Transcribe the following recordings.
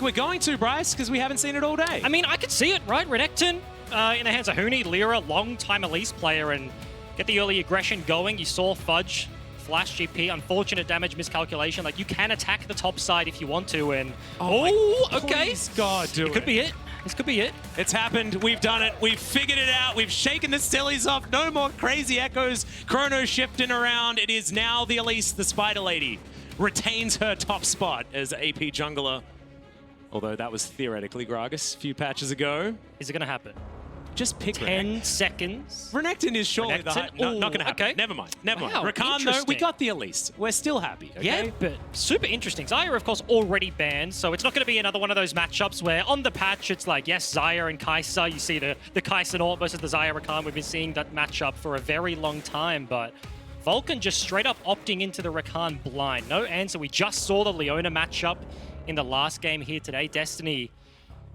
We're going to, Bryce, because we haven't seen it all day. I mean, I could see it, right? Renekton in the hands of Huni, Lira, long-time Elise player, and get the early aggression going. You saw Fudge flash GP, unfortunate damage, miscalculation. Like, you can attack the top side if you want to, and... Oh, okay. Please, God, do it. It could be it. This could be it. It's happened. We've done it. We've figured it out. We've shaken the sillies off. No more crazy echoes. Chrono shifting around. It is now the Elise, the Spider Lady, retains her top spot as AP jungler. Although that was theoretically Gragas a few patches ago. Is it going to happen? Just pick 10 seconds. Renekton is surely the high. No, not going to happen. Okay. Never mind. Never mind. Wow, Rakan, though, we got the Elise. We're still happy. Okay? Yeah, but super interesting. Xayah, of course, already banned, so it's not going to be another one of those matchups where on the patch it's like, yes, Xayah and Kaisa. You see the Kaisa Nort versus the Xayah Rakan. We've been seeing that matchup for a very long time, but Vulcan just straight up opting into the Rakan blind. No answer. We just saw the Leona matchup in the last game here today. Destiny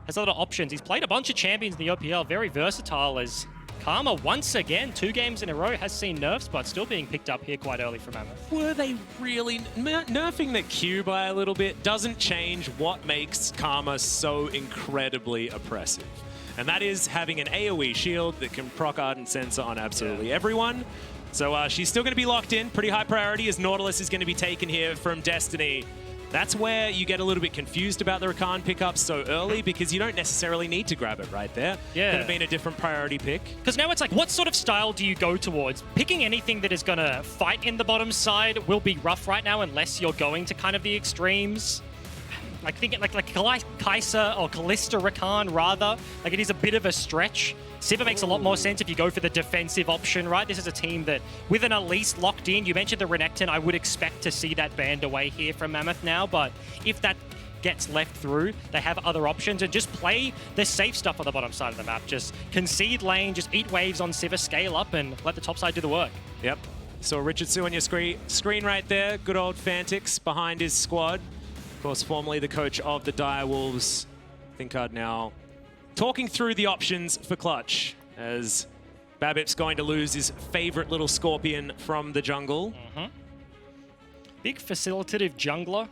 has a lot of options. He's played a bunch of champions in the OPL, very versatile, as Karma once again, 2 games in a row, has seen nerfs, but still being picked up here quite early from Mammoth. Were they really... Nerfing the Q by a little bit doesn't change what makes Karma so incredibly oppressive. And that is having an AoE shield that can proc Ardent Sensor on absolutely everyone. So she's still going to be locked in. Pretty high priority as Nautilus is going to be taken here from Destiny. That's where you get a little bit confused about the Rakan pickup so early, because you don't necessarily need to grab it right there. Yeah. Could have been a different priority pick. Because now it's like, what sort of style do you go towards? Picking anything that is going to fight in the bottom side will be rough right now unless you're going to kind of the extremes. Like thinking like Kaisa or Kalista Rakan rather. Like, it is a bit of a stretch. Sivir makes a lot more sense if you go for the defensive option, right? This is a team that, with an Elise locked in, you mentioned the Renekton, I would expect to see that banned away here from Mammoth now, but if that gets left through, they have other options, and just play the safe stuff on the bottom side of the map. Just concede lane, just eat waves on Sivir, scale up, and let the top side do the work. Yep. So Richard Sue on your screen right there. Good old Fantix behind his squad. Of course, formerly the coach of the Direwolves. Thinkard now talking through the options for Clutch, as Babip's going to lose his favorite little Scorpion from the jungle. Big facilitative jungler.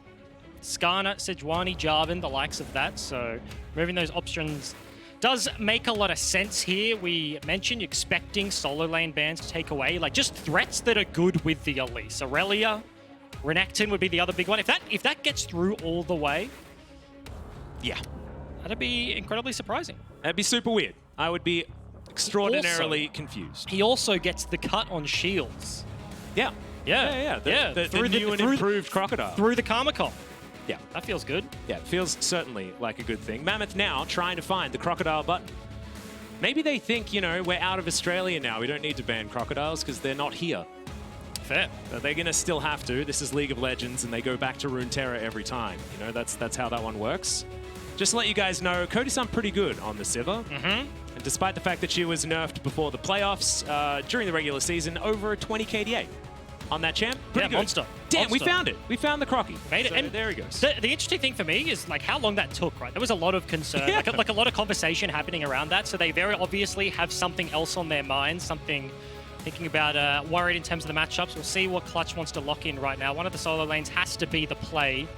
Skarner, Sejuani, Jarvan, the likes of that. So moving those options does make a lot of sense here. We mentioned expecting solo lane bans to take away, like, just threats that are good with the Elise. Aurelia, Renekton would be the other big one. If that gets through all the way, yeah, that'd be incredibly surprising. That'd be super weird. I would be extraordinarily confused. He also gets the cut on shields. Yeah. The new and improved Crocodile. Through the Karma comp. Yeah. That feels good. Yeah, it feels certainly like a good thing. Mammoth now trying to find the Crocodile button. Maybe they think, you know, we're out of Australia now. We don't need to ban crocodiles because they're not here. Fair. But they're going to still have to. This is League of Legends, and they go back to Runeterra every time. You know, that's how that one works. Just to let you guys know, Cody Sun pretty good on the Sivir. And despite the fact that she was nerfed before the playoffs, during the regular season, over a 20 KDA on that champ. Pretty good. Monster. Damn, monster. We found it. We found the Crocky. Made it. So and there he goes. The interesting thing for me is like how long that took, right? There was a lot of concern, like a lot of conversation happening around that. So they very obviously have something else on their mind, something thinking about, worried in terms of the matchups. We'll see what Clutch wants to lock in right now. One of the solo lanes has to be the play.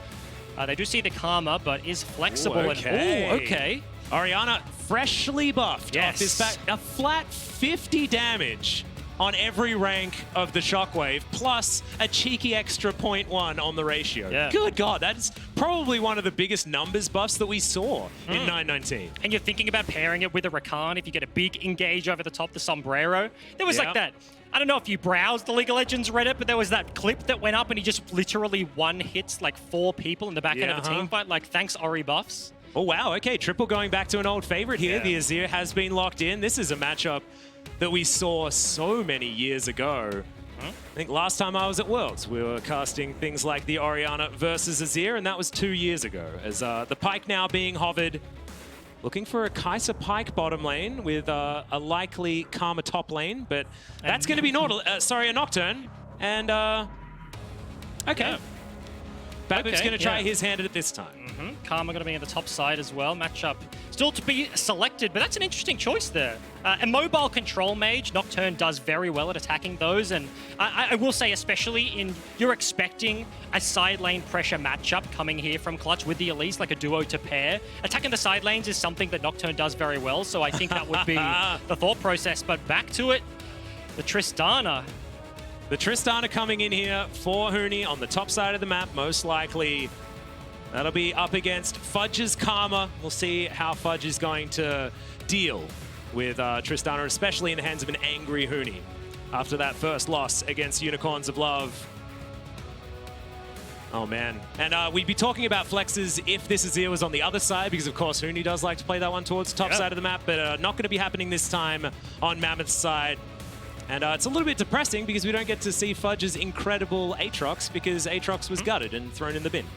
They do see the Karma, but is flexible. Okay. Orianna freshly buffed. Yes. Off his back. A flat 50 damage on every rank of the Shockwave, plus a cheeky extra 0.1 on the ratio. Yeah. Good God, that's probably one of the biggest numbers buffs that we saw in 919. And you're thinking about pairing it with a Rakan if you get a big engage over the top, the Sombrero. There was like that. I don't know if you browsed the League of Legends Reddit, but there was that clip that went up and he just literally one-hits like 4 people in the back end of a team fight. Like, thanks, Ori buffs. Oh, wow. Okay, Triple going back to an old favorite here. The Azir has been locked in. This is a matchup that we saw so many years ago. I think last time I was at Worlds, we were casting things like the Orianna versus Azir, and that was 2 years ago. As the Pyke now being hovered, looking for a Kaisa Pyke bottom lane with a likely Karma top lane, but that's going to be a Nocturne. And, okay. Babip's going to try his hand at it this time. Karma going to be on the top side as well. Matchup still to be selected, but that's an interesting choice there. A mobile control mage, Nocturne does very well at attacking those, and I will say especially you're expecting a side lane pressure matchup coming here from Clutch with the Elise, like a duo to pair. Attacking the side lanes is something that Nocturne does very well, so I think that would be the thought process. But back to it, the Tristana. The Tristana coming in here for Huni on the top side of the map, most likely. That'll be up against Fudge's Karma. We'll see how Fudge is going to deal with Tristana, especially in the hands of an angry Huni after that first loss against Unicorns of Love. Oh, man. And we'd be talking about flexes if this Azir was on the other side, because, of course, Huni does like to play that one towards the top side of the map, but not going to be happening this time on Mammoth's side. And it's a little bit depressing because we don't get to see Fudge's incredible Aatrox because Aatrox was gutted and thrown in the bin.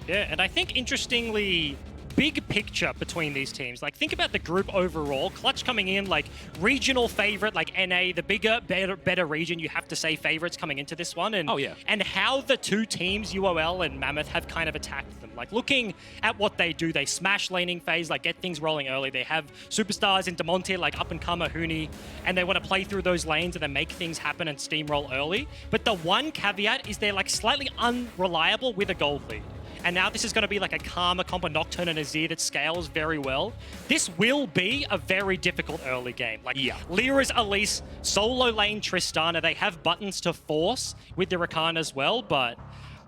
Yeah, and I think, interestingly, big picture between these teams. Like, think about the group overall. Clutch coming in, like, regional favorite, like NA, the bigger, better region, you have to say, favorites coming into this one. And, and how the two teams, UOL and Mammoth, have kind of attacked them. Like, looking at what they do, they smash laning phase, like, get things rolling early. They have superstars in Damonte, like up-and-comer Huni, and they want to play through those lanes and then make things happen and steamroll early. But the one caveat is they're, like, slightly unreliable with a gold lead. And now this is going to be like a Karma comp, a Nocturne and Azir that scales very well. This will be a very difficult early game. Like, Lira's Elise, solo lane Tristana, they have buttons to force with the Rakan as well, but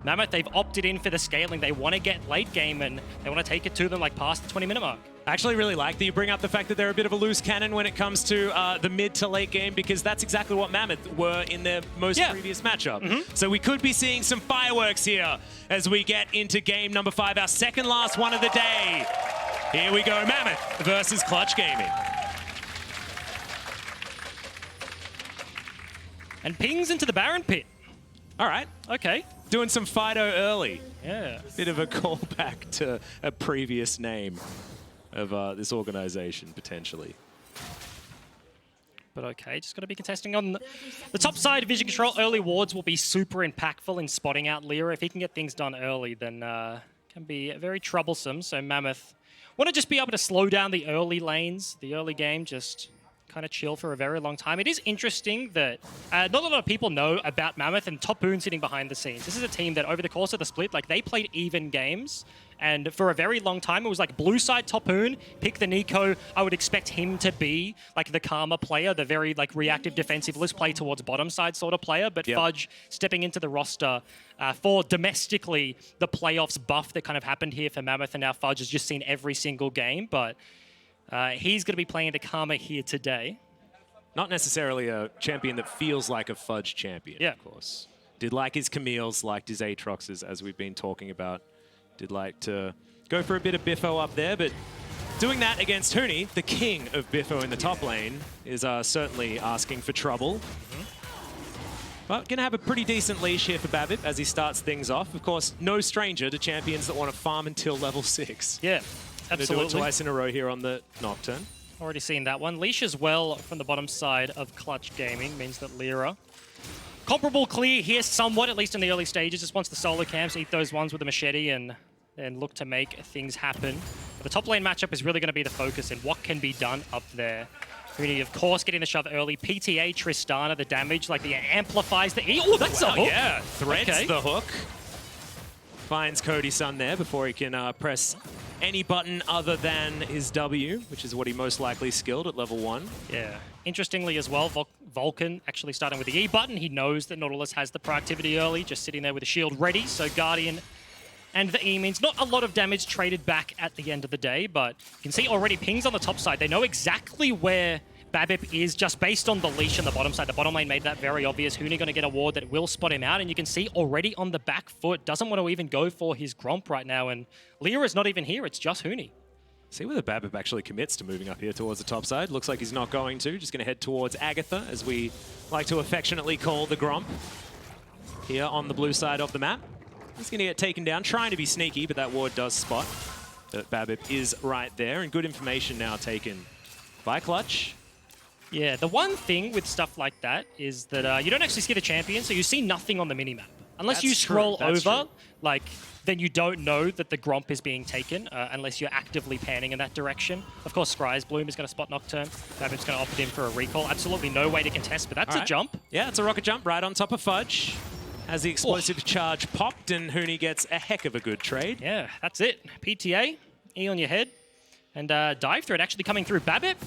Mammoth, they've opted in for the scaling. They want to get late game and they want to take it to them like past the 20-minute mark. I actually really like that you bring up the fact that they're a bit of a loose cannon when it comes to the mid to late game, because that's exactly what Mammoth were in their most previous matchup. So we could be seeing some fireworks here as we get into game number 5, our second last one of the day. Here we go, Mammoth versus Clutch Gaming. And pings into the Baron pit. All right. Okay. Doing some Fido early. Yeah. Bit of a callback to a previous name of this organization, potentially. But okay, just got to be contesting on the top side. Vision control, early wards will be super impactful in spotting out Lira. If he can get things done early, then can be very troublesome. So Mammoth want to just be able to slow down the early lanes, the early game, just kind of chill for a very long time. It is interesting that not a lot of people know about Mammoth and Topoon sitting behind the scenes. This is a team that over the course of the split, like they played even games. And for a very long time, it was like blue side Topoon, pick the Nico. I would expect him to be like the Karma player, the very like reactive defensive list play towards bottom side sort of player. But Fudge stepping into the roster for domestically the playoffs buff that kind of happened here for Mammoth. And now Fudge has just seen every single game. But he's going to be playing the Karma here today. Not necessarily a champion that feels like a Fudge champion, of course. Did like his Camille's, liked his Aatroxes, as we've been talking about. Did like to go for a bit of Biffo up there, but doing that against Huni, the king of Biffo in the top lane, is certainly asking for trouble. But going to have a pretty decent leash here for Babip as he starts things off. Of course, no stranger to champions that want to farm until level 6. Yeah, absolutely. Do it twice in a row here on the Nocturne. Already seen that one. Leash as well from the bottom side of Clutch Gaming means that Lira, comparable clear here somewhat, at least in the early stages. Just wants the solo camps, eat those ones with a machete and look to make things happen. But the top lane matchup is really going to be the focus and what can be done up there. Huni, of course, getting the shove early. PTA, Tristana, the damage, like the amplifies the E. Oh, that's a hook. Yeah, threads the hook. Finds Cody Sun there before he can press any button other than his W, which is what he most likely skilled at level 1. Yeah. Interestingly as well, Vulcan actually starting with the E button. He knows that Nautilus has the proactivity early, just sitting there with a shield ready. So Guardian and the E means not a lot of damage traded back at the end of the day, but you can see already pings on the top side. They know exactly where Babip is just based on the leash on the bottom side. The bottom lane made that very obvious. Huni going to get a ward that will spot him out, and you can see already on the back foot, doesn't want to even go for his Gromp right now, and Lira's not even here, it's just Huni. See whether Babip actually commits to moving up here towards the top side. Looks like he's not going to. Just going to head towards Agatha, as we like to affectionately call the Gromp, here on the blue side of the map. He's going to get taken down, trying to be sneaky, but that ward does spot that Babip is right there, and good information now taken by Clutch. Yeah, the one thing with stuff like that is that you don't actually see the champion, so you see nothing on the minimap. Unless you scroll over, like, then you don't know that the Gromp is being taken unless you're actively panning in that direction. Of course, Scry's Bloom is going to spot Nocturne. Babip's going to opt in for a recall. Absolutely no way to contest, but that's a jump. Yeah, it's a rocket jump right on top of Fudge. As the explosive charge popped, and Huni gets a heck of a good trade. Yeah, that's it. PTA, E on your head, and dive threat actually coming through. Babip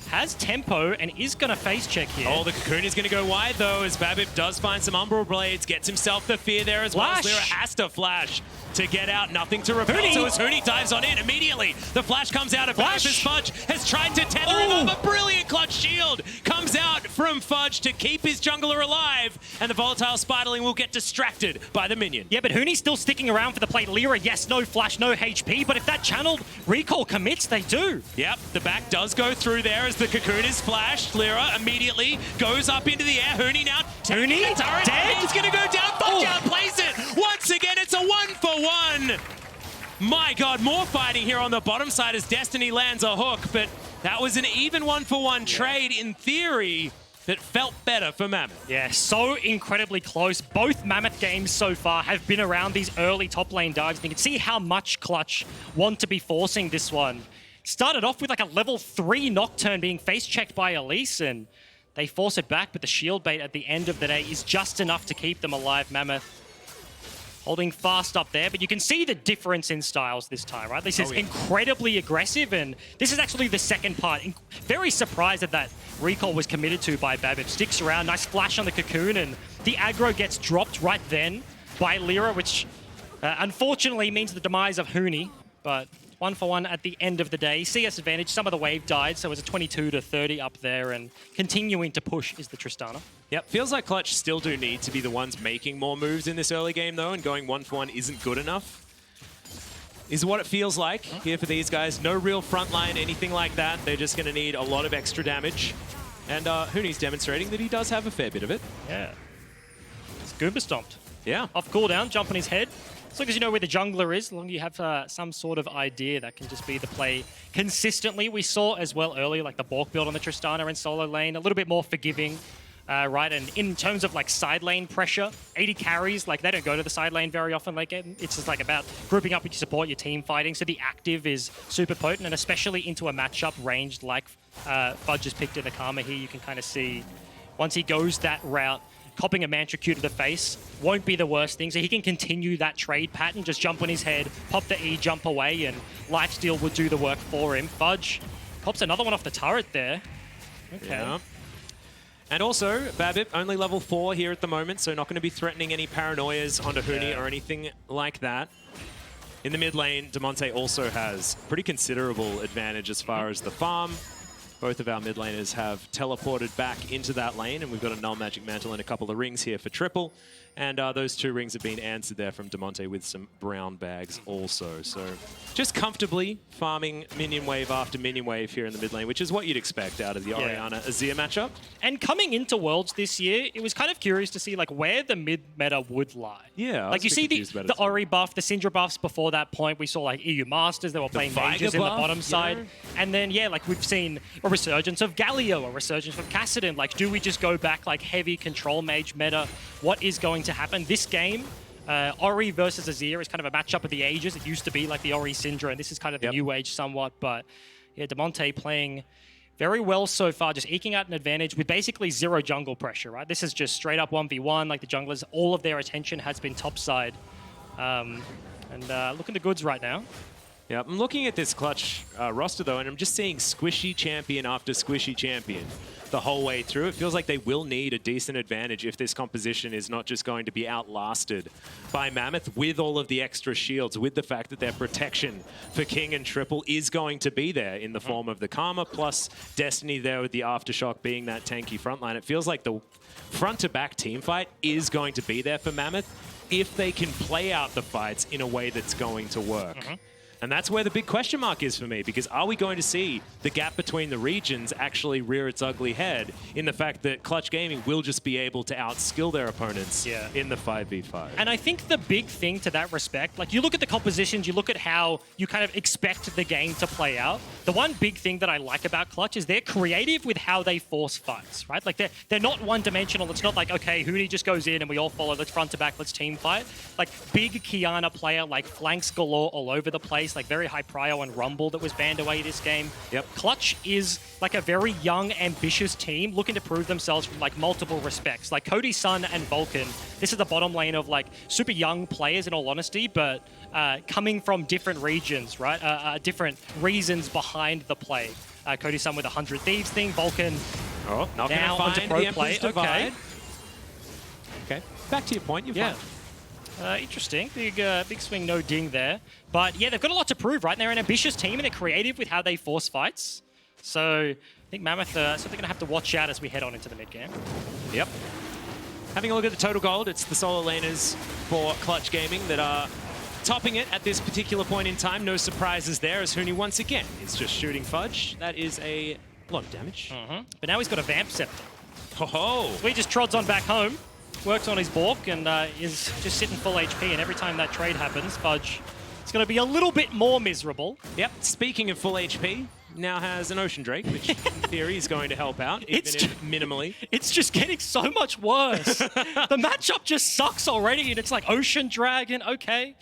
has tempo and is going to face check here. Oh, the Cocoon is going to go wide, though, as Babip does find some Umbral Blades, gets himself the fear there as well. Lira has to flash to get out, nothing to repel. So as Huni dives on in immediately, the flash comes out of Babip as Fudge has tried to tether him up. A brilliant clutch shield comes out from Fudge to keep his jungler alive, and the volatile Spiderling will get distracted by the minion. Yeah, but Huni's still sticking around for the play. Lira, yes, no flash, no HP, but if that channeled recall commits, they do. Yep, the back does go through there as the Cocoon is flashed. Lira immediately goes up into the air. Huni now Huni dead. He's going to go down. Fudge outplays it. Once again, it's a 1-for-1. My God, more fighting here on the bottom side as Destiny lands a hook, but that was an even 1-for-1 trade in theory that felt better for Mammoth. Yeah, so incredibly close. Both Mammoth games so far have been around these early top lane dives. And you can see how much Clutch want to be forcing this one. Started off with like a level 3 Nocturne being face-checked by Elise, and they force it back, but the shield bait at the end of the day is just enough to keep them alive. Mammoth holding fast up there, but you can see the difference in styles this time, right? This is incredibly aggressive, and this is actually the second part. Very surprised that recall was committed to by Babip. Sticks around, nice flash on the Cocoon, and the aggro gets dropped right then by Lira, which unfortunately means the demise of Huni, but 1-for-1 at the end of the day. CS advantage, some of the wave died, so it was a 22-30 up there, and continuing to push is the Tristana. Yep, feels like Clutch still do need to be the ones making more moves in this early game, though, and going 1-for-1 isn't good enough. Is what it feels like here for these guys. No real frontline, anything like that. They're just going to need a lot of extra damage. And Huni's demonstrating that he does have a fair bit of it. Yeah. It's Goomba stomped. Yeah. Off cooldown, jump on his head. As long as you know where the jungler is, as long as you have some sort of idea, that can just be the play consistently. We saw as well earlier, like the Bork build on the Tristana and solo lane, a little bit more forgiving, right? And in terms of like side lane pressure, 80 carries, like they don't go to the side lane very often. Like it's just like about grouping up with your support, your team fighting. So the active is super potent, and especially into a matchup ranged like Fudge has picked in the Karma here, you can kind of see once he goes that route, copping a Mantra Q to the face won't be the worst thing. So he can continue that trade pattern, just jump on his head, pop the E, jump away, and Lifesteal would do the work for him. Fudge pops another one off the turret there. Okay. Yeah. And also, Babip, only level 4 here at the moment, so not going to be threatening any paranoias onto Huni or anything like that. In the mid lane, Damonte also has pretty considerable advantage as far as the farm. Both of our mid laners have teleported back into that lane, and we've got a Null Magic Mantle and a couple of rings here for triple. And those 2 rings have been answered there from Damonte with some brown bags also. So just comfortably farming minion wave after minion wave here in the mid lane, which is what you'd expect out of the Orianna Azir matchup. And coming into Worlds this year, it was kind of curious to see like where the mid meta would lie. Yeah, like you see the Ori buff, the Syndra buffs before that point. We saw like EU Masters, they were playing mages in the bottom side. And then like we've seen a resurgence of Galio, a resurgence of Kassadin. Like do we just go back like heavy control mage meta? What is going to happen? This game, Ori versus Azir is kind of a matchup of the ages. It used to be like the Ori Syndra, and this is kind of the new age somewhat. But yeah, Damonte playing very well so far, just eking out an advantage with basically 0 jungle pressure, right? This is just straight up 1v1. Like the junglers, all of their attention has been topside. And looking the goods right now. Yeah, I'm looking at this Clutch roster, though, and I'm just seeing squishy champion after squishy champion the whole way through. It feels like they will need a decent advantage if this composition is not just going to be outlasted by Mammoth with all of the extra shields, with the fact that their protection for King and Triple is going to be there in the form of the Karma, plus Destiny there with the Aftershock being that tanky frontline. It feels like the front-to-back team fight is going to be there for Mammoth if they can play out the fights in a way that's going to work. And that's where the big question mark is for me, because are we going to see the gap between the regions actually rear its ugly head in the fact that Clutch Gaming will just be able to outskill their opponents in the 5v5? And I think the big thing to that respect, like you look at the compositions, you look at how you kind of expect the game to play out. The one big thing that I like about Clutch is they're creative with how they force fights, right? Like they're not one-dimensional. It's not like, okay, Huni just goes in and we all follow, let's front to back, let's team fight. Like big Kiana player, like flanks galore all over the place, like very high prio and rumble that was banned away this game. Yep. Clutch is like a very young, ambitious team looking to prove themselves from like multiple respects. Like Cody Sun and Vulcan, this is the bottom lane of like super young players in all honesty, but coming from different regions, right? Different reasons behind the play. Cody Sun with a 100 Thieves thing, Vulcan not now gonna onto find pro the play. Emperor's Divide. Okay, back to your point, you're fine. Interesting. Big swing, no ding there. But yeah, they've got a lot to prove, right? They're an ambitious team and they're creative with how they force fights. So I think Mammoth, so they're going to have to watch out as we head on into the mid-game. Yep. Having a look at the total gold, it's the solo laners for Clutch Gaming that are topping it at this particular point in time. No surprises there as Huni once again is just shooting Fudge. That is a lot of damage. But now he's got a Vamp Scepter. Ho-ho! So he just trods on back home, works on his Bork, and is just sitting full HP. And every time that trade happens, Fudge is going to be a little bit more miserable. Yep. Speaking of full HP, now has an Ocean Drake, which in theory is going to help out, even if minimally. It's just getting so much worse. The matchup just sucks already, and it's like Ocean Dragon, okay.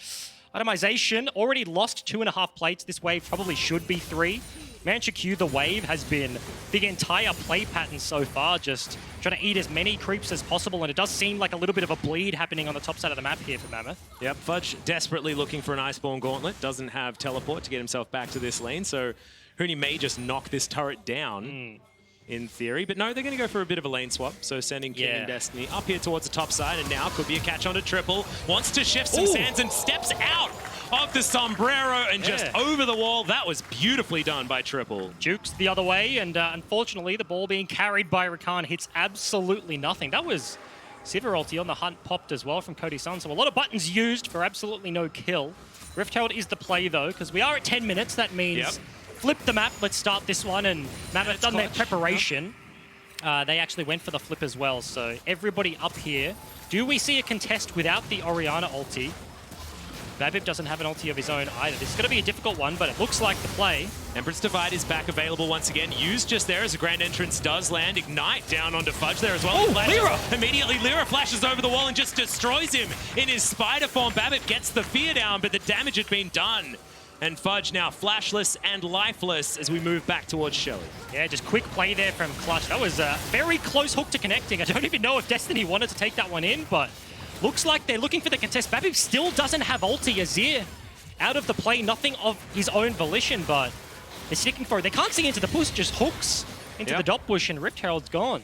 Itemization, already lost 2.5 plates. This wave probably should be 3. Mancha Q, the wave, has been the entire play pattern so far, just trying to eat as many creeps as possible, and it does seem like a little bit of a bleed happening on the top side of the map here for Mammoth. Yep, Fudge desperately looking for an Iceborne Gauntlet, doesn't have teleport to get himself back to this lane, so Huni may just knock this turret down, in theory. But no, they're going to go for a bit of a lane swap, so sending King and Destiny up here towards the top side, and now could be a catch onto Triple. Wants to shift some sands and steps out of the sombrero and just over the wall. That was beautifully done by Triple. Jukes the other way, and unfortunately, the ball being carried by Rakan hits absolutely nothing. That was Sivir ulti on the hunt popped as well from Cody Sun, so a lot of buttons used for absolutely no kill. Rift Herald is the play, though, because we are at 10 minutes. That means flip the map. Let's start this one, and Mammoth done their preparation. They actually went for the flip as well, so everybody up here. Do we see a contest without the Orianna ulti? Babip doesn't have an ulti of his own either. This is going to be a difficult one, but it looks like the play. Emperor's Divide is back available once again. Used just there as a Grand Entrance does land. Ignite down onto Fudge there as well. Oh, Lira! Immediately, Lira flashes over the wall and just destroys him in his spider form. Babip gets the fear down, but the damage had been done. And Fudge now flashless and lifeless as we move back towards Shelly. Yeah, just quick play there from Clutch. That was a very close hook to connecting. I don't even know if Destiny wanted to take that one in, but looks like they're looking for the contest. Babip still doesn't have ulti. Azir out of the play, nothing of his own volition, but they're sticking for it. They can't see into the bush, just hooks into the dot bush, and Rift Herald's gone.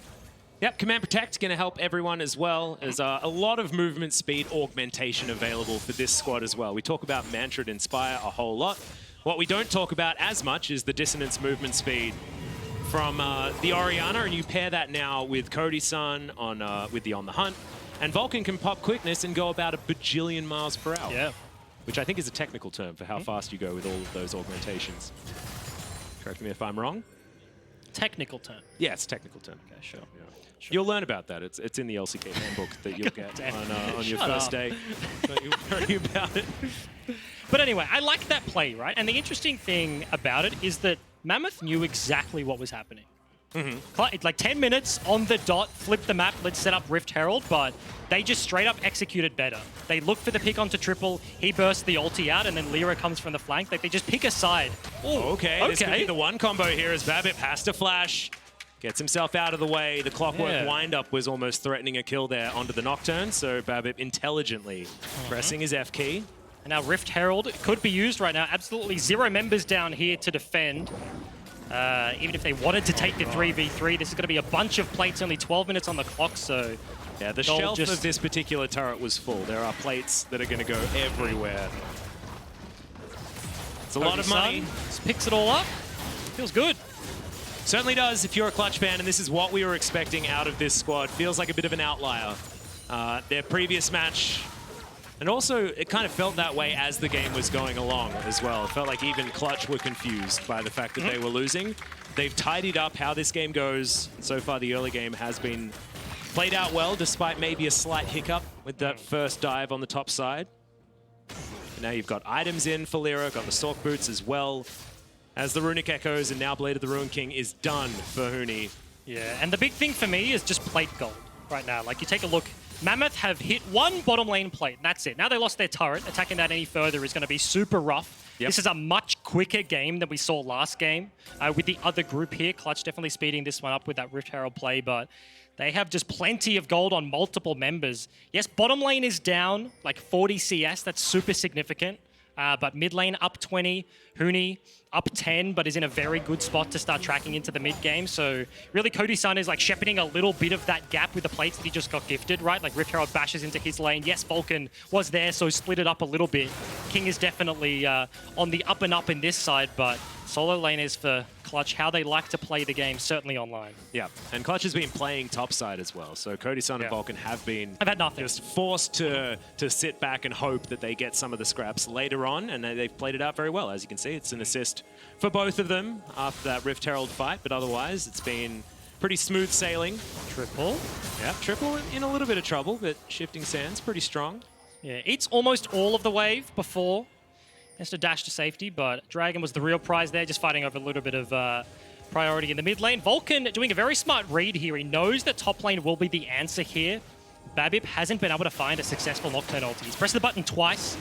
Yep, Command Protect going to help everyone as well. There's a lot of movement speed augmentation available for this squad as well. We talk about Mantra and Inspire a whole lot. What we don't talk about as much is the Dissonance movement speed from the Orianna, and you pair that now with Cody Sun with the On the Hunt. And Vulcan can pop quickness and go about a bajillion miles per hour. Yeah. Which I think is a technical term for how fast you go with all of those augmentations. Correct me if I'm wrong. Technical term. Yeah, it's a technical term. Okay, sure. Yeah. You'll learn about that. It's in the LCK handbook that you'll get on your first day. Don't you worry about it. But anyway, I like that play, right? And the interesting thing about it is that Mammoth knew exactly what was happening. Like 10 minutes on the dot, flip the map, let's set up Rift Herald, but they just straight up executed better. They look for the pick onto Triple, he bursts the ulti out, and then Lira comes from the flank. Like, they just pick a side. Ooh, okay, this could be the one combo here as Babip has to flash. Gets himself out of the way. The Clockwork wind-up was almost threatening a kill there onto the Nocturne, so Babip intelligently pressing his F key. And now Rift Herald could be used right now. Absolutely 0 members down here to defend. Even if they wanted to take the 3v3, this is going to be a bunch of plates, only 12 minutes on the clock, so yeah, the shelf of this particular turret was full. There are plates that are going to go everywhere. It's a lot of money. Just picks it all up. Feels good. Certainly does if you're a Clutch fan, and this is what we were expecting out of this squad. Feels like a bit of an outlier. Their previous match And also, it kind of felt that way as the game was going along as well. It felt like even Clutch were confused by the fact that they were losing. They've tidied up how this game goes. So far, the early game has been played out well, despite maybe a slight hiccup with that first dive on the top side. And now you've got items in for Lira, got the Sork Boots as well. As the Runic Echoes and now Blade of the Ruin King is done for Huni. Yeah, and the big thing for me is just plate gold right now. Like, you take a look, Mammoth have hit one bottom lane plate, and that's it. Now they lost their turret. Attacking that any further is going to be super rough. Yep. This is a much quicker game than we saw last game. With the other group here, Clutch definitely speeding this one up with that Rift Herald play, but they have just plenty of gold on multiple members. Yes, bottom lane is down, like 40 CS. That's super significant. But mid lane up 20, Huni up 10, but is in a very good spot to start tracking into the mid game. So really, Cody Sun is like shepherding a little bit of that gap with the plates that he just got gifted, right? Like Rift Herald bashes into his lane. Yes, Vulcan was there, so split it up a little bit. King is definitely on the up and up in this side, but solo lane is for Clutch, how they like to play the game, certainly online. Yeah, and Clutch has been playing topside as well. So Cody Sun and Vulcan have been I've had nothing. Just forced to sit back and hope that they get some of the scraps later on, and they've played it out very well. As you can see, it's an assist for both of them after that Rift Herald fight, but otherwise it's been pretty smooth sailing. Triple. Yeah, triple in a little bit of trouble, but Shifting Sands pretty strong. Yeah, eats almost all of the wave before. Has to dash to safety, but Dragon was the real prize there, just fighting over a little bit of priority in the mid lane. Vulcan doing a very smart read here. He knows that top lane will be the answer here. Babip hasn't been able to find a successful Nocturne ulti. He's pressed the button twice.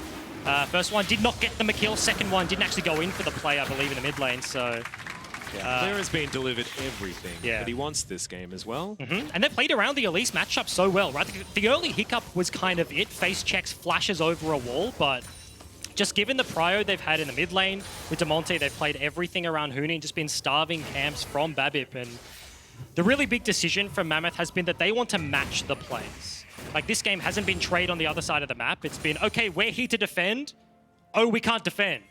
First one did not get them a kill. Second one didn't actually go in for the play, I believe, in the mid lane. So Lira has been delivered everything that he wants this game as well. And they played around the Elise matchup so well, right? The early hiccup was kind of it. Face checks, flashes over a wall, but just given the prio they've had in the mid lane with Damonte, they've played everything around Huni and just been starving camps from Babip. And the really big decision from Mammoth has been that they want to match the plays. Like, this game hasn't been trade on the other side of the map. It's been, okay, we're here to defend. Oh, we can't defend.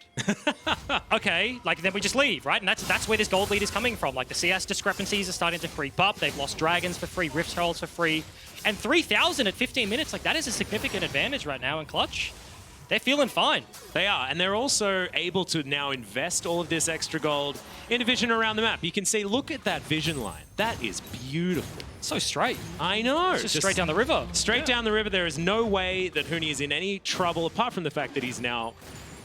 Okay, like, then we just leave, right? And that's where this gold lead is coming from. Like, the CS discrepancies are starting to creep up. They've lost Dragons for free, Rift Heralds for free. And 3,000 at 15 minutes, like, that is a significant advantage right now in Clutch. They're feeling fine. They are, and they're also able to now invest all of this extra gold in a vision around the map. You can see, look at that vision line. That is beautiful. So straight. I know. It's just straight down the river. Straight down the river. There is no way that Huni is in any trouble, apart from the fact that he's now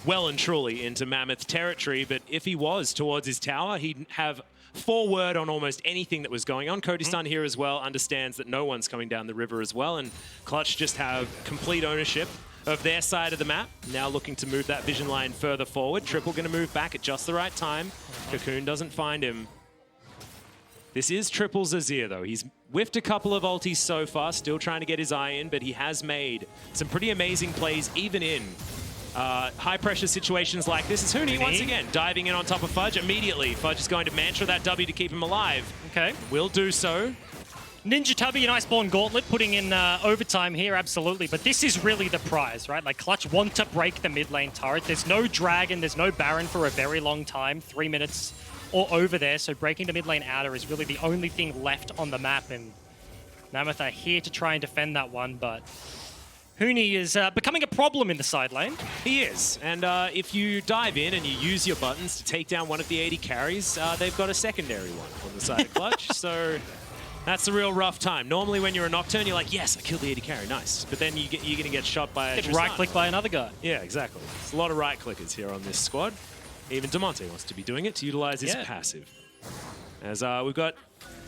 well and truly into Mammoth territory. But if he was towards his tower, he'd have forward on almost anything that was going on. Cody Sun here as well understands that no one's coming down the river as well, and Clutch just have complete ownership of their side of the map. Now looking to move that vision line further forward. Triple going to move back at just the right time. Cocoon doesn't find him. This is Triple's Azir, though. He's whiffed a couple of ultis so far, still trying to get his eye in, but he has made some pretty amazing plays, even in high-pressure situations like this. Is Huni once again diving in on top of Fudge immediately. Fudge is going to mantra that W to keep him alive. Okay. Will do so. Ninja Tubby and Iceborne Gauntlet putting in overtime here, absolutely. But this is really the prize, right? Like, Clutch want to break the mid lane turret. There's no Dragon, there's no Baron for a very long time, 3 minutes or over there. So breaking the mid lane outer is really the only thing left on the map. And Mammoth are here to try and defend that one, but Huni is becoming a problem in the side lane. He is, and if you dive in and you use your buttons to take down one of the 80 carries, they've got a secondary one on the side of Clutch, so that's a real rough time. Normally when you're a Nocturne, you're like, yes, I killed the 80 carry, nice. But then you're going to get shot by a Tristana. Right-click by another guy. Yeah, exactly. There's a lot of right-clickers here on this squad. Even Damonte wants to be doing it to utilize his passive. As we've got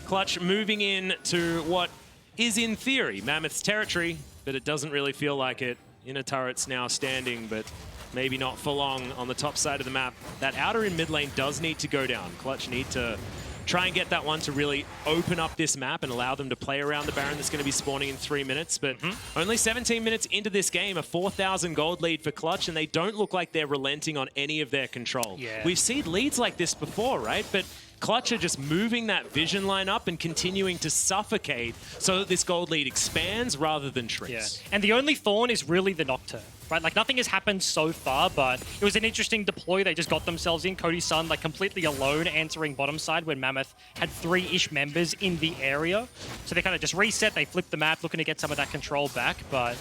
Clutch moving in to what is, in theory, Mammoth's territory, but it doesn't really feel like it. Inner turret's now standing, but maybe not for long on the top side of the map. That outer in mid lane does need to go down. Clutch need to try and get that one to really open up this map and allow them to play around the Baron that's going to be spawning in 3 minutes. But only 17 minutes into this game, a 4,000 gold lead for Clutch, and they don't look like they're relenting on any of their control. Yeah. We've seen leads like this before, right? But Clutch are just moving that vision line up and continuing to suffocate so that this gold lead expands rather than shrinks. Yeah. And the only thorn is really the Nocturne, right? Like, nothing has happened so far, but it was an interesting deploy they just got themselves in. Cody Sun, like, completely alone answering bottom side when Mammoth had 3-ish members in the area. So they kind of just reset, they flipped the map, looking to get some of that control back, but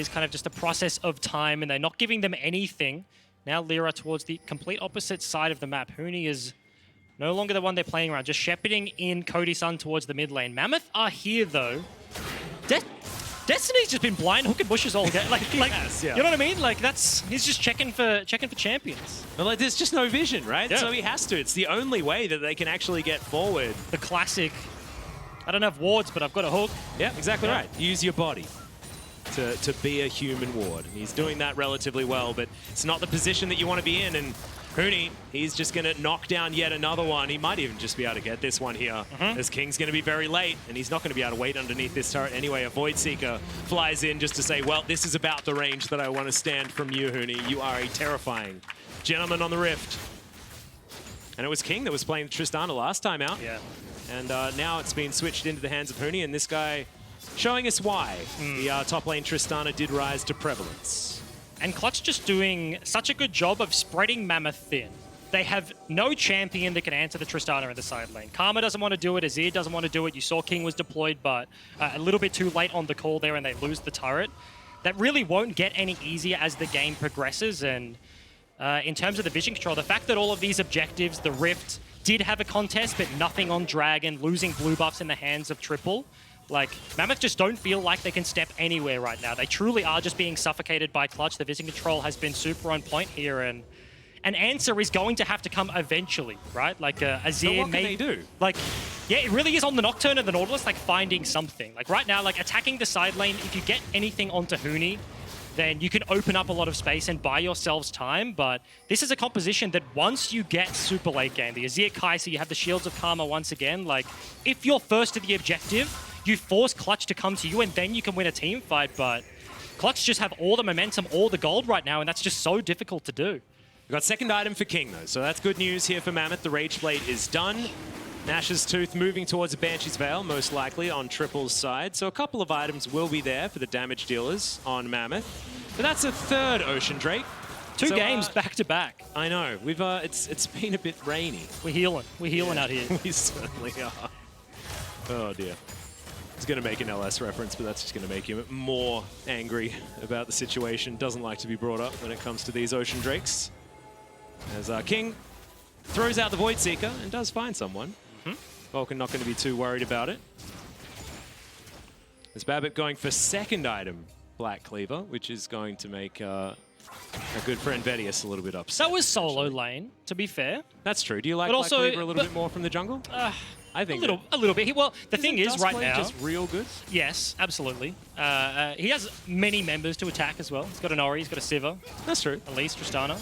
is kind of just a process of time, and they're not giving them anything. Now Lira towards the complete opposite side of the map. Huni is no longer the one they're playing around, just shepherding in Cody Sun towards the mid lane. Mammoth are here, though. Destiny's just been blind hooking bushes all game. Yes, yeah. You know what I mean? Like, he's just checking for champions. Well, like, there's just no vision, right? Yeah. So he has to. It's the only way that they can actually get forward. The classic, I don't have wards, but I've got a hook. Yeah, exactly right. Use your body to be a human ward. And he's doing that relatively well, but it's not the position that you want to be in. And Huni, he's just going to knock down yet another one. He might even just be able to get this one here, as King's going to be very late, and he's not going to be able to wait underneath this turret anyway. A Void Seeker flies in just to say, well, this is about the range that I want to stand from you, Huni. You are a terrifying gentleman on the Rift. And it was King that was playing Tristana last time out. Yeah. And now it's been switched into the hands of Huni, and this guy showing us why the top lane Tristana did rise to prevalence. And Clutch just doing such a good job of spreading Mammoth thin. They have no champion that can answer the Tristana in the side lane. Karma doesn't want to do it. Azir doesn't want to do it. You saw King was deployed, but a little bit too late on the call there, and they lose the turret. That really won't get any easier as the game progresses. And in terms of the vision control, the fact that all of these objectives, the Rift, did have a contest, but nothing on Dragon, losing blue buffs in the hands of Triple. Like, Mammoth just don't feel like they can step anywhere right now. They truly are just being suffocated by Clutch. The vision control has been super on point here, and an answer is going to have to come eventually, right? Like, Azir so what can they do? Like, yeah, it really is on the Nocturne and the Nautilus, like, finding something. Like, right now, like, attacking the side lane, if you get anything onto Huni, then you can open up a lot of space and buy yourselves time, but this is a composition that once you get super late game, the Azir Kaisa, you have the Shields of Karma once again, like, if you're first to the objective, you force Clutch to come to you, and then you can win a team fight, but Clutch just have all the momentum, all the gold right now, and that's just so difficult to do. We've got second item for King, though, so that's good news here for Mammoth. The Rage Blade is done. Nash's Tooth moving towards a Banshee's Veil, most likely on Triple's side, so a couple of items will be there for the damage dealers on Mammoth. But that's a third Ocean Drake. Two games back to back. I know. We've it's been a bit rainy. We're healing. We're healing out here. We certainly are. Oh, dear. He's going to make an LS reference, but that's just going to make him more angry about the situation. Doesn't like to be brought up when it comes to these Ocean Drakes. As King throws out the Void Seeker and does find someone. Vulcan not going to be too worried about it. As Babip going for second item, Black Cleaver, which is going to make our good friend Vedius a little bit upset. That was solo lane, to be fair. That's true. Do you like Black Cleaver a little bit more from the jungle? I think a little bit. Well, the thing is, right now, just real good. Yes, absolutely. He has many members to attack as well. He's got an Ori, he's got a Sivir. That's true. Elise, Tristana.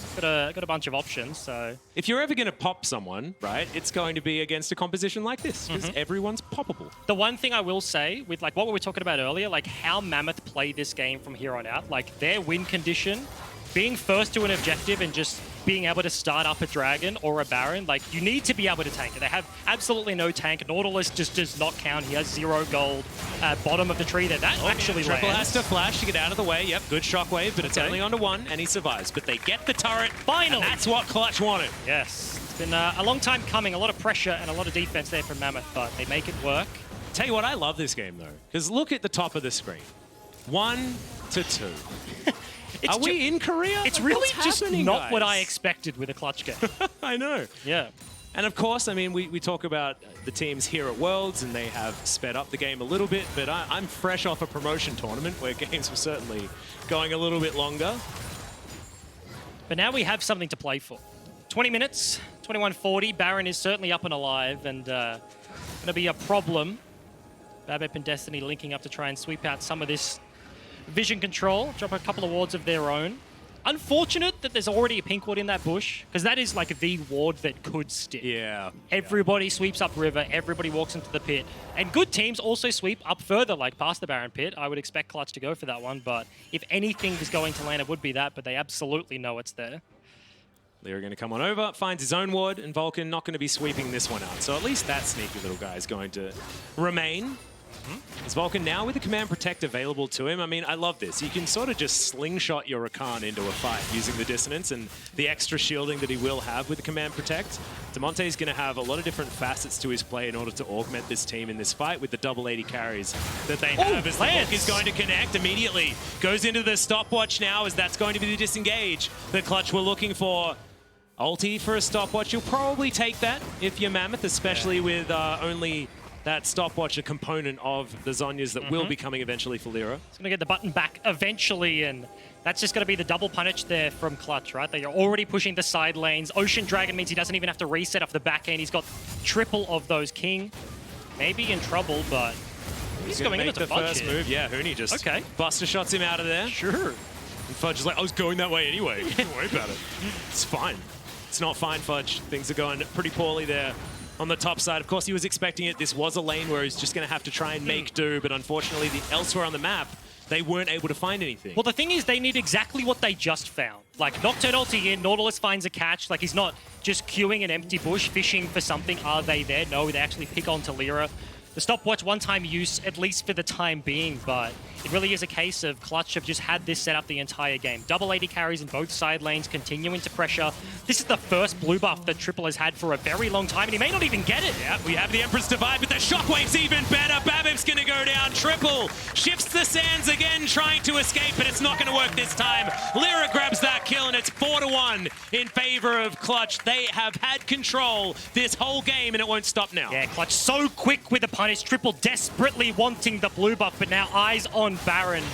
Got a bunch of options. So if you're ever going to pop someone, right, it's going to be against a composition like this because everyone's poppable. The one thing I will say with like what we were talking about earlier, like how Mammoth play this game from here on out, like their win condition, being first to an objective and just being able to start up a Dragon or a Baron, like you need to be able to tank it. They have absolutely no tank. Nautilus just does not count. He has 0 gold. Bottom of the tree there. That actually Triple lands. has to flash to get out of the way. Yep, good shockwave, but it's only onto one, and he survives. But they get the turret. Finally! And that's what Clutch wanted. Yes. It's been a long time coming. A lot of pressure and a lot of defense there from Mammoth, but they make it work. Tell you what, I love this game, though, because look at the top of the screen. 1 to 2. Are we in Korea? It's really just not guys? what I expected with a Clutch game. I know. Yeah. And of course, I mean, we talk about the teams here at Worlds, and they have sped up the game a little bit, but I'm fresh off a promotion tournament where games were certainly going a little bit longer. But now we have something to play for. 20 minutes, 21:40. Baron is certainly up and alive, and going to be a problem. Babip and Destiny linking up to try and sweep out some of this vision control, drop a couple of wards of their own. Unfortunate that there's already a pink ward in that bush, because that is like the ward that could stick. Yeah. Everybody sweeps up river, everybody walks into the pit. And good teams also sweep up further, like past the Baron pit. I would expect Clutch to go for that one, but if anything is going to land, it would be that, but they absolutely know it's there. Lira going to come on over, finds his own ward, and Vulcan not going to be sweeping this one out. So at least that sneaky little guy is going to remain. As Vulcan now with the Command Protect available to him, I mean, I love this. You can sort of just slingshot your Rakan into a fight using the dissonance and the extra shielding that he will have with the Command Protect. Damonte is going to have a lot of different facets to his play in order to augment this team in this fight with the double 80 carries that they have. As the hook is going to connect immediately. Goes into the stopwatch now as that's going to be the disengage that Clutch were looking for. Ulti for a stopwatch. You'll probably take that if you're Mammoth, especially with only that stopwatch a component of the Zhonya's that will be coming eventually for Lira. He's going to get the button back eventually, and that's just going to be the double punish there from Clutch, right? They are already pushing the side lanes. Ocean Dragon means he doesn't even have to reset off the back end. He's got triple of those. King maybe in trouble, but he's going into the first move. Yeah, Huni just buster shots him out of there. Sure. And Fudge is like, I was going that way anyway. Don't worry about it. It's fine. It's not fine, Fudge. Things are going pretty poorly there. On the top side, of course, he was expecting it. This was a lane where he's just going to have to try and make do, but unfortunately, elsewhere on the map, they weren't able to find anything. Well, the thing is, they need exactly what they just found. Like, Nocturne ulti in, Nautilus finds a catch. Like, he's not just queuing an empty bush, fishing for something. Are they there? No, they actually pick onto Lira. The stopwatch one-time use, at least for the time being, but it really is a case of Clutch have just had this set up the entire game. Double 80 carries in both side lanes, continuing to pressure. This is the first blue buff that Triple has had for a very long time, and he may not even get it. Yeah, we have the Empress Divide, but the Shockwave's even better. Babip's going to go down. Triple shifts the sands again, trying to escape, but it's not going to work this time. Lira grabs that kill, and it's 4-1 in favor of Clutch. They have had control this whole game, and it won't stop now. Yeah, Clutch so quick with the punish. Triple desperately wanting the blue buff, but now eyes on Baron.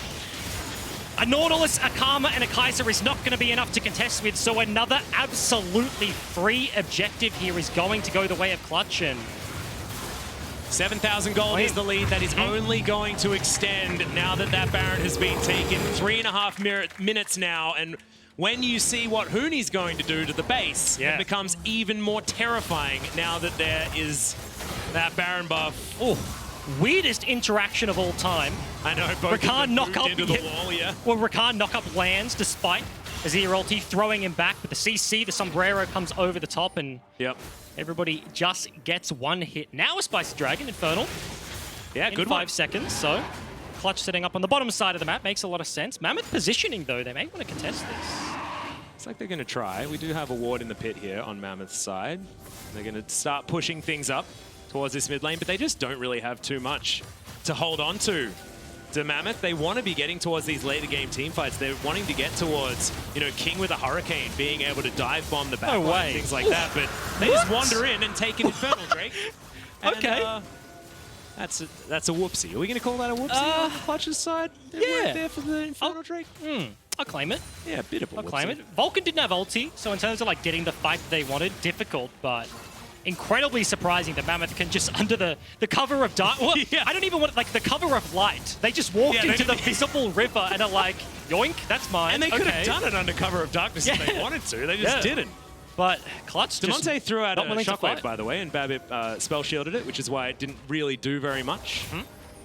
A Nautilus, a Karma, and a Kaisa is not going to be enough to contest with, so another absolutely free objective here is going to go the way of Clutch. And 7,000 gold is the lead that is only going to extend now that that Baron has been taken. 3.5 minutes now, and when you see what Huni's going to do to the base, it becomes even more terrifying now that there is that Baron buff. Oh, weirdest interaction of all time. I know, both Rakan Knockout into the wall, Well, Rakan Knockout lands despite Azir ulti throwing him back, but the CC, the sombrero comes over the top, and everybody just gets one hit. Now a Spicy Dragon, Infernal. Yeah, in good 5 seconds, so Clutch setting up on the bottom side of the map makes a lot of sense. Mammoth positioning, though, they may want to contest this. It's like they're going to try. We do have a ward in the pit here on Mammoth's side. They're going to start pushing things up towards this mid lane, but they just don't really have too much to hold on to. Mammoth, they want to be getting towards these later game team fights. They're wanting to get towards, you know, King with a Hurricane, being able to dive bomb the back line, things like that, but they just wander in and take an Infernal Drake. And, that's a whoopsie. Are we going to call that a whoopsie on the Clutch's side? There for the Infernal Drake? I'll claim it. Yeah, a bit of a whoopsie. I'll claim it. Vulcan didn't have ulti, so in terms of like getting the fight they wanted, difficult, but incredibly surprising that Mammoth can just, under the cover of dark... Well, I don't even want, like, the cover of light. They just walked into the visible river and are like, yoink, that's mine. And they could have done it under cover of darkness if they wanted to. They just didn't. But Clutch Damonte just threw out a Shockwave, fight. by the way, and Babip spell shielded it, which is why it didn't really do very much.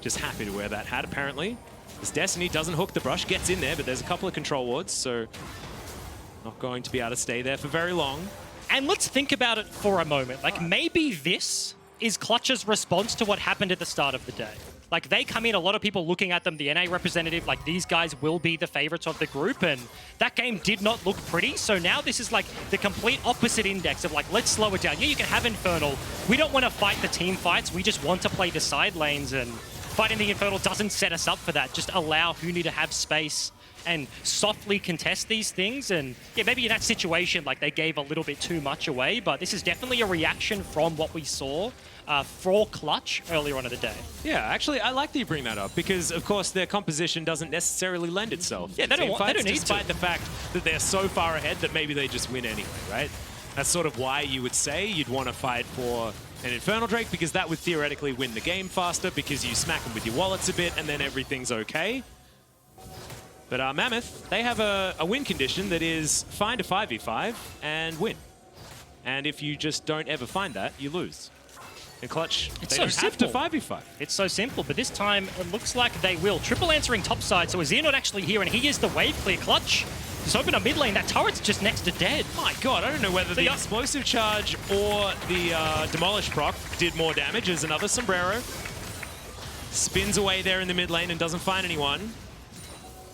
Just happy to wear that hat, apparently. This Destiny doesn't hook the brush, gets in there, but there's a couple of control wards, so not going to be able to stay there for very long. And let's think about it for a moment. Like, maybe this is Clutch's response to what happened at the start of the day. Like, they come in, a lot of people looking at them, the NA representative, like, these guys will be the favorites of the group, and that game did not look pretty. So now this is, like, the complete opposite index of, like, let's slow it down. Yeah, you can have Infernal. We don't want to fight the team fights. We just want to play the side lanes, and fighting the Infernal doesn't set us up for that. Just allow Huni to have space and softly contest these things. And yeah, maybe in that situation, like, they gave a little bit too much away, but this is definitely a reaction from what we saw for Clutch earlier on in the day. Yeah, actually, I like that you bring that up because, of course, their composition doesn't necessarily lend itself. Yeah, they don't need to. Despite the fact that they're so far ahead that maybe they just win anyway, right? That's sort of why you would say you'd want to fight for an Infernal Drake, because that would theoretically win the game faster because you smack them with your wallets a bit and then everything's okay. But Mammoth, they have a win condition that is find a 5v5 and win. And if you just don't ever find that, you lose. And Clutch, they don't have to 5v5. It's so simple, but this time it looks like they will. Triple answering topside, so Azir not actually here, and he is the wave clear. Clutch just open a mid lane. That turret's just next to dead. My god, I don't know whether the explosive charge or the demolish proc did more damage as another sombrero. Spins away there in the mid lane and doesn't find anyone.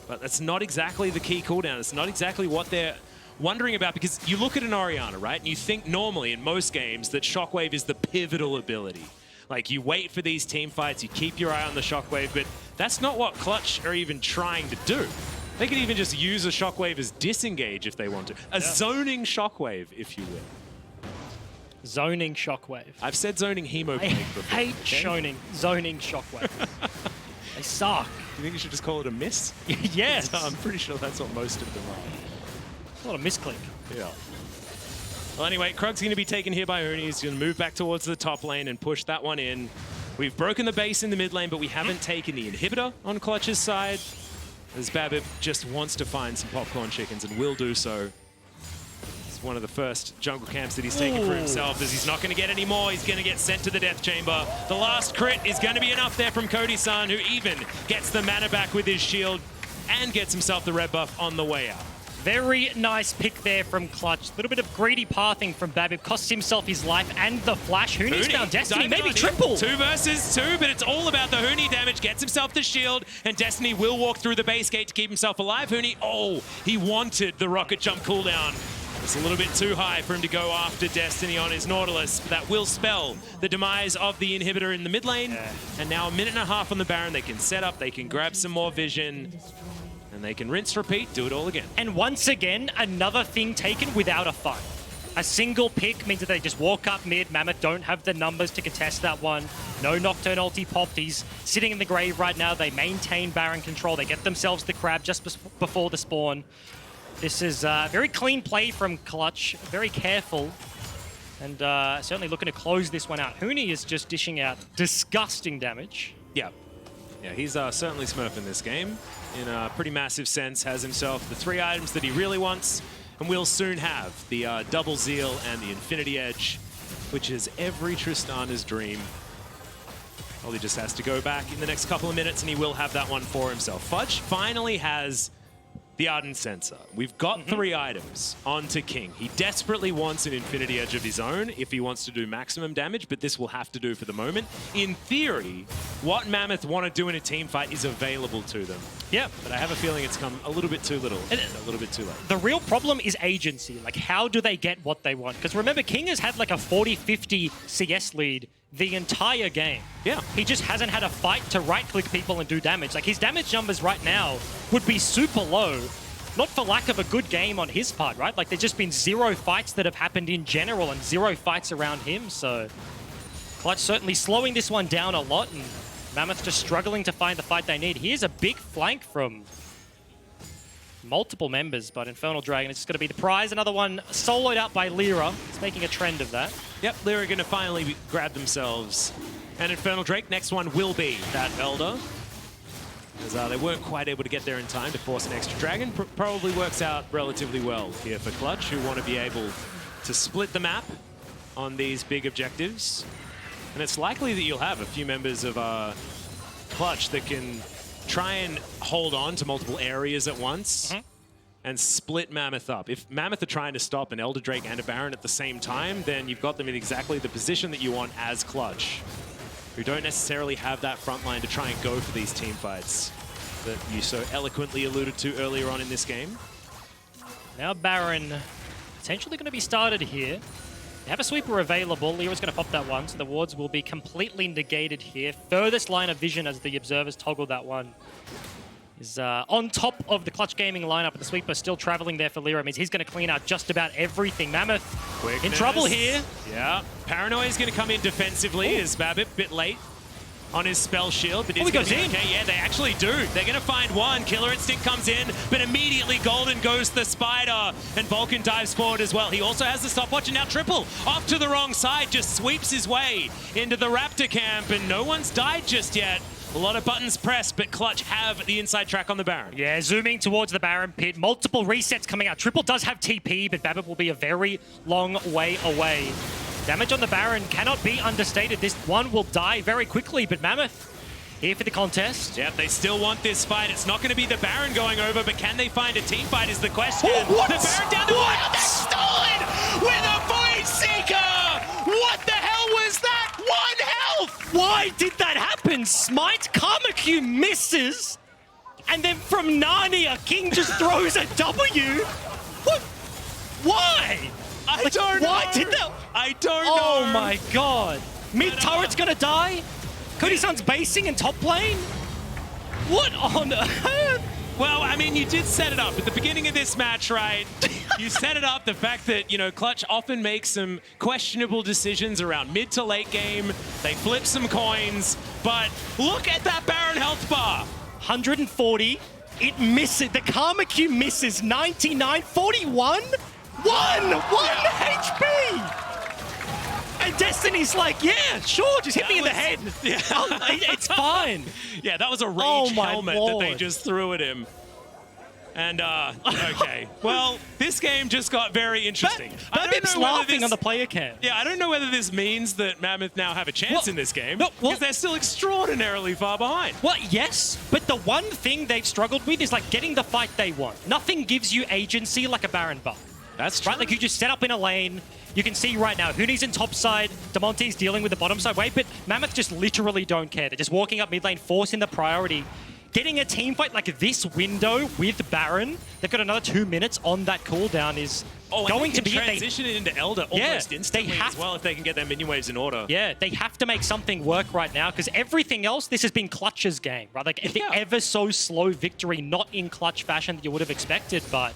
But that's not exactly the key cooldown. It's not exactly what they're wondering about, because you look at an Orianna, right? And you think normally in most games that Shockwave is the pivotal ability. Like, you wait for these team fights, you keep your eye on the Shockwave, but that's not what Clutch are even trying to do. They could even just use a Shockwave as disengage if they want to. A zoning Shockwave, if you will. Zoning Shockwave. I've said zoning Hemoblade before. I hate zoning Shockwave. They suck. Do you think you should just call it a miss? Yes. I'm pretty sure that's what most of them are. A lot of misclick. Yeah. Well, anyway, Krug's going to be taken here by Huni. He's going to move back towards the top lane and push that one in. We've broken the base in the mid lane, but we haven't taken the inhibitor on Clutch's side, as Babip just wants to find some popcorn chickens and will do so. It's one of the first jungle camps that he's taken for himself, as he's not going to get any more. He's going to get sent to the death chamber. The last crit is going to be enough there from Cody Sun, who even gets the mana back with his shield and gets himself the red buff on the way out. Very nice pick there from Clutch. A little bit of greedy pathing from Babip. Costs himself his life and the flash. Huni's found Destiny, maybe triple. 2 versus 2, but it's all about the Huni damage. Gets himself the shield, and Destiny will walk through the base gate to keep himself alive. Huni, he wanted the rocket jump cooldown. It's a little bit too high for him to go after Destiny on his Nautilus. But that will spell the demise of the inhibitor in the mid lane. Yeah. And now a minute and a half on the Baron. They can set up, they can grab some more vision. And they can rinse, repeat, do it all again. And once again, another thing taken without a fight. A single pick means that they just walk up mid. Mammoth don't have the numbers to contest that one. No Nocturne ulti popped. He's sitting in the grave right now. They maintain Baron control. They get themselves the crab just before the spawn. This is very clean play from Clutch. Very careful. And certainly looking to close this one out. Huni is just dishing out disgusting damage. Yeah. Yeah, he's certainly smurfing this game in a pretty massive sense. Has himself the 3 items that he really wants, and will soon have the Double Zeal and the Infinity Edge, which is every Tristana's dream. Probably just has to go back in the next couple of minutes, and he will have that one for himself. Fudge finally has the Ardent Sensor. We've got 3 items onto King. He desperately wants an Infinity Edge of his own if he wants to do maximum damage, but this will have to do for the moment. In theory, what Mammoth want to do in a team fight is available to them. Yeah. But I have a feeling it's come a little bit too little, and a little bit too late. The real problem is agency. Like, how do they get what they want? Because remember, King has had like a 40-50 CS lead the entire game. Yeah. He just hasn't had a fight to right-click people and do damage. Like, his damage numbers right now would be super low, not for lack of a good game on his part, right? Like, there's just been 0 fights that have happened in general and 0 fights around him, so Clutch certainly slowing this one down a lot, and Mammoth just struggling to find the fight they need. Here's a big flank from multiple members, but Infernal Dragon is just going to be the prize. Another one soloed out by Lira. It's making a trend of that. Yep, Lira going to finally grab themselves an Infernal Drake. Next one will be that Elder, as they weren't quite able to get there in time to force an extra dragon. Probably works out relatively well here for Clutch, who want to be able to split the map on these big objectives. And it's likely that you'll have a few members of Clutch that can try and hold on to multiple areas at once and split Mammoth up. If Mammoth are trying to stop an Elder Drake and a Baron at the same time, then you've got them in exactly the position that you want as Clutch, who don't necessarily have that front line to try and go for these team fights that you so eloquently alluded to earlier on in this game. Now Baron potentially going to be started here. They have a sweeper available. Lira's going to pop that one, so the wards will be completely negated here. Furthest line of vision as the observers toggle that one is on top of the Clutch Gaming lineup, but the sweeper still traveling there for Lira. Means he's going to clean out just about everything. Mammoth in trouble here. Yeah, Paranoia is going to come in defensively as Babip, bit late on his spell shield, but he goes in. Okay, yeah, they actually do. They're going to find one. Killer Instinct comes in, but immediately Golden goes the Spider, and Vulcan dives forward as well. He also has the stopwatch, and now Triple off to the wrong side, just sweeps his way into the Raptor camp, and no one's died just yet. A lot of buttons pressed, but Clutch have the inside track on the Baron. Yeah, zooming towards the Baron pit. Multiple resets coming out. Triple does have TP, but Babip will be a very long way away. Damage on the Baron cannot be understated. This one will die very quickly, but Mammoth here for the contest. Yep, they still want this fight. It's not going to be the Baron going over, but can they find a team fight is the question. What? The Baron down to one. Oh, that's stolen with a Void Seeker! What the hell was that? 1 health! Why did that happen? Smite, Karma Q misses, and then from Narnia, King just throws a W. What? Why? I don't know. Why did that? I don't know. Oh my god. Mid turret's gonna die? Cody Sun's basing in top lane? What on earth? Well, I mean, you did set it up at the beginning of this match, right? You set it up, the fact that, you know, Clutch often makes some questionable decisions around mid to late game. They flip some coins, but look at that Baron health bar. 140. It misses. The Karma Q misses. 99. 41. 1 HP. And Destiny's like, yeah, sure, just hit me in the head. Yeah. It's fine. Yeah, that was a rage helmet Lord. that they just threw at him. And, okay. Well, this game just got very interesting. Babip's laughing on the player cam. Yeah, I don't know whether this means that Mammoth now have a chance in this game, because they're still extraordinarily far behind. Well, yes, but the one thing they've struggled with is like getting the fight they want. Nothing gives you agency like a Baron buff. That's true. Right, like you just set up in a lane. You can see right now, Huni's in top side, Damonte's dealing with the bottom side wave, but Mammoth just literally don't care. They're just walking up mid lane, forcing the priority. Getting a team fight like this window with Baron, they've got another 2 minutes on that cooldown is going to be... transition it into Elder almost instantly as well if they can get their minion waves in order. Yeah, they have to make something work right now because everything else, this has been Clutch's game, right? Like the ever so slow victory, not in Clutch fashion that you would have expected, but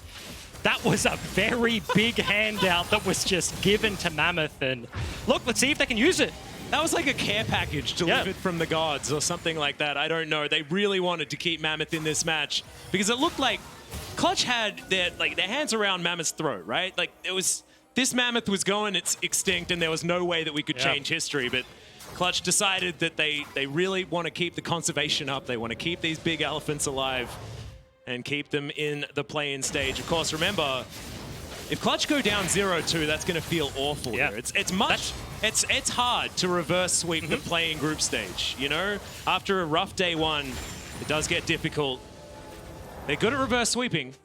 that was a very big handout that was just given to Mammoth. And look, let's see if they can use it. That was like a care package delivered from the gods or something like that. I don't know. They really wanted to keep Mammoth in this match because it looked like Clutch had their hands around Mammoth's throat, right? Like this Mammoth was going extinct and there was no way that we could change history. But Clutch decided that they really want to keep the conservation up. They want to keep these big elephants alive and keep them in the play-in stage. Of course, remember, if Clutch go down 0-2, that's going to feel awful here. It's hard to reverse sweep the play-in group stage, you know? After a rough day one, it does get difficult. They're good at reverse sweeping,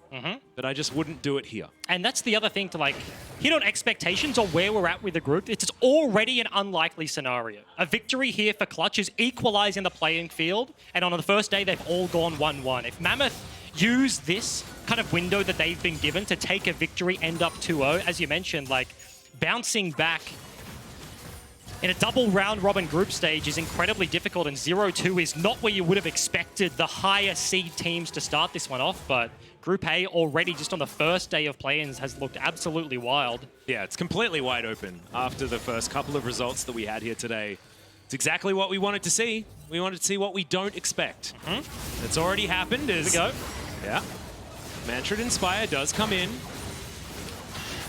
but I just wouldn't do it here. And that's the other thing to like hit on expectations or where we're at with the group. It's already an unlikely scenario. A victory here for Clutch is equalizing the playing field, and on the first day, they've all gone 1-1. If Mammoth use this kind of window that they've been given to take a victory, end up 2-0, as you mentioned, like bouncing back in a double round robin group stage is incredibly difficult, and 0-2 is not where you would have expected the higher seed teams to start this one off, but Group A already just on the first day of play-ins has looked absolutely wild. Yeah, it's completely wide open after the first couple of results that we had here today. It's exactly what we wanted to see. We wanted to see what we don't expect. It's already happened. Here we go. Yeah. Mantrid Inspire does come in.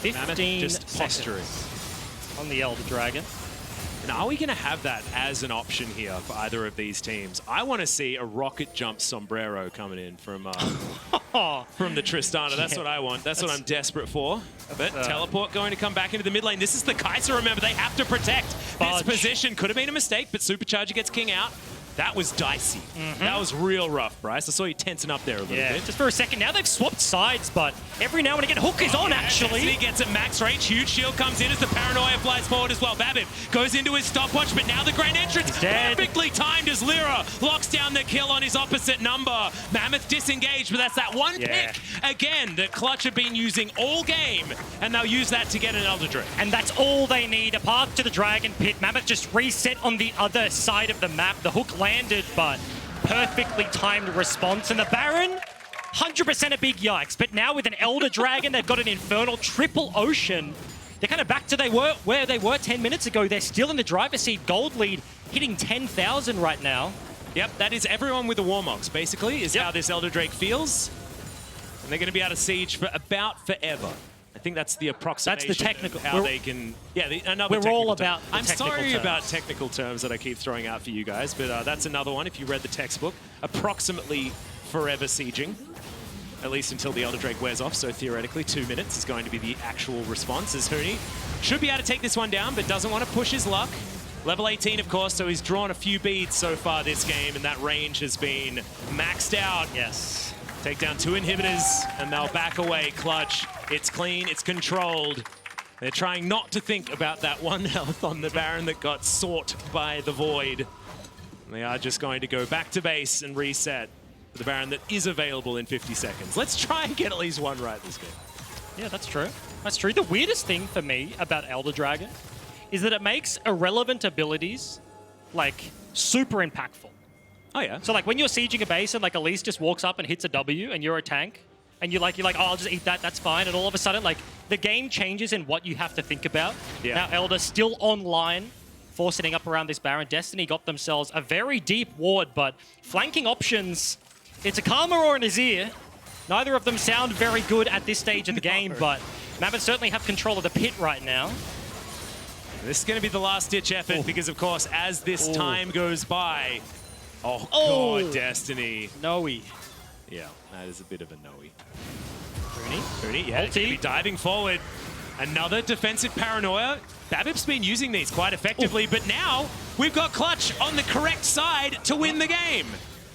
15 just posturing on the Elder Dragon. And are we going to have that as an option here for either of these teams? I want to see a rocket jump sombrero coming in from the Tristana. That's what I want. That's what I'm desperate for. But teleport going to come back into the mid lane. This is the Kaisa, remember. They have to protect this position. Could have been a mistake, but Supercharger gets King out. That was dicey. That was real rough, Bryce. I saw you tensing up there a little bit. Just for a second. Now they've swapped sides, but every now and again, Hook is on, actually. He gets at max range. Huge shield comes in as the Paranoia flies forward as well. Babip goes into his stopwatch, but now the Grand Entrance perfectly timed as Lira locks down the kill on his opposite number. Mammoth disengaged, but that's that one pick, again, that Clutch have been using all game, and they'll use that to get an Elder Drake. And that's all they need. A path to the Dragon Pit. Mammoth just reset on the other side of the map. The Hook landed, but perfectly timed response. And the Baron, 100% a big yikes. But now with an Elder Dragon, they've got an Infernal Triple Ocean. They're kind of back to where they were 10 minutes ago. They're still in the driver's seat. Gold lead hitting 10,000 right now. Yep, that is everyone with the Warmox, basically, is how this Elder Drake feels. And they're going to be out of siege for about forever. I think that's the approximation that's the technical, of how they can... Yeah, we're all about I'm sorry about technical terms that I keep throwing out for you guys, but that's another one if you read the textbook. Approximately forever sieging, at least until the Elder Drake wears off, so theoretically 2 minutes is going to be the actual response, as Huni should be able to take this one down, but doesn't want to push his luck. Level 18, of course, so he's drawn a few beads so far this game, and that range has been maxed out. Yes. Take down 2 inhibitors, and they'll back away. Clutch, it's clean, it's controlled. They're trying not to think about that 1 health on the Baron that got sought by the Void. They are just going to go back to base and reset for the Baron that is available in 50 seconds. Let's try and get at least one right this game. Yeah, that's true. That's true. The weirdest thing for me about Elder Dragon is that it makes irrelevant abilities, like, super impactful. Oh, yeah. So, like, when you're sieging a base and, like, Elise just walks up and hits a W and you're a tank, and you're like, oh, I'll just eat that, that's fine. And all of a sudden, like, the game changes in what you have to think about. Yeah. Now, Elder still online, forcing up around this Baron. Destiny got themselves a very deep ward, but flanking options, it's a Karma or an Azir. Neither of them sound very good at this stage of the game, but Mammoth certainly have control of the pit right now. This is going to be the last-ditch effort because, of course, as this time goes by... Oh, God, Destiny. Noe. Yeah, that is a bit of a Noe. Huni, yeah, going to be diving forward. Another defensive paranoia. Babip's been using these quite effectively, but now we've got Clutch on the correct side to win the game.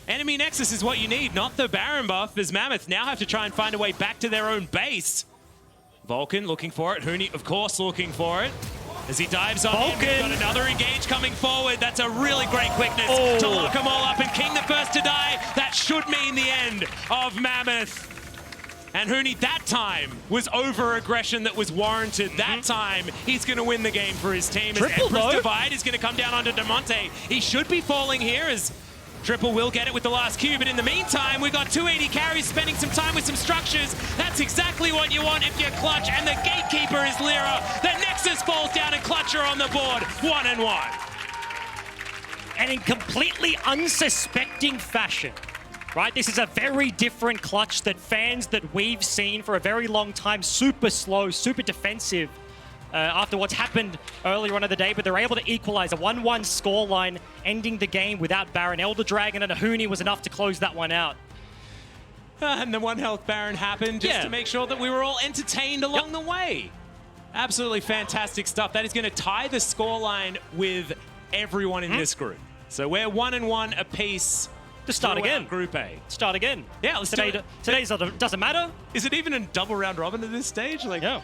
Enemy Nexus is what you need, not the Baron buff, as Mammoth now have to try and find a way back to their own base. Vulcan looking for it. Huni, of course, looking for it. As he dives on in, we've got another engage coming forward. That's a really great quickness to lock them all up. And King the first to die. That should mean the end of Mammoth. And Huni, that time, was over-aggression that was warranted. That time, he's going to win the game for his team. Triple, as Empress Divide is going to come down onto Damonte. He should be falling here as Triple will get it with the last Q, but in the meantime, we've got 2 AD carries spending some time with some structures. That's exactly what you want if you're Clutch, and the gatekeeper is Lira. The Nexus falls down and Clutch are on the board, 1-1. And in completely unsuspecting fashion, right? This is a very different Clutch that fans that we've seen for a very long time, super slow, super defensive, after what's happened earlier on in the day, but they're able to equalize a 1-1 scoreline, ending the game without Baron. Elder Dragon and a Huni was enough to close that one out. And the 1 health Baron happened just to make sure that we were all entertained along the way. Absolutely fantastic stuff. That is going to tie the scoreline with everyone in this group. So we're 1-1 apiece. Just start again. Group A. Start again. Yeah, let's do it. Today's doesn't matter. Is it even a double round robin at this stage? Like, no.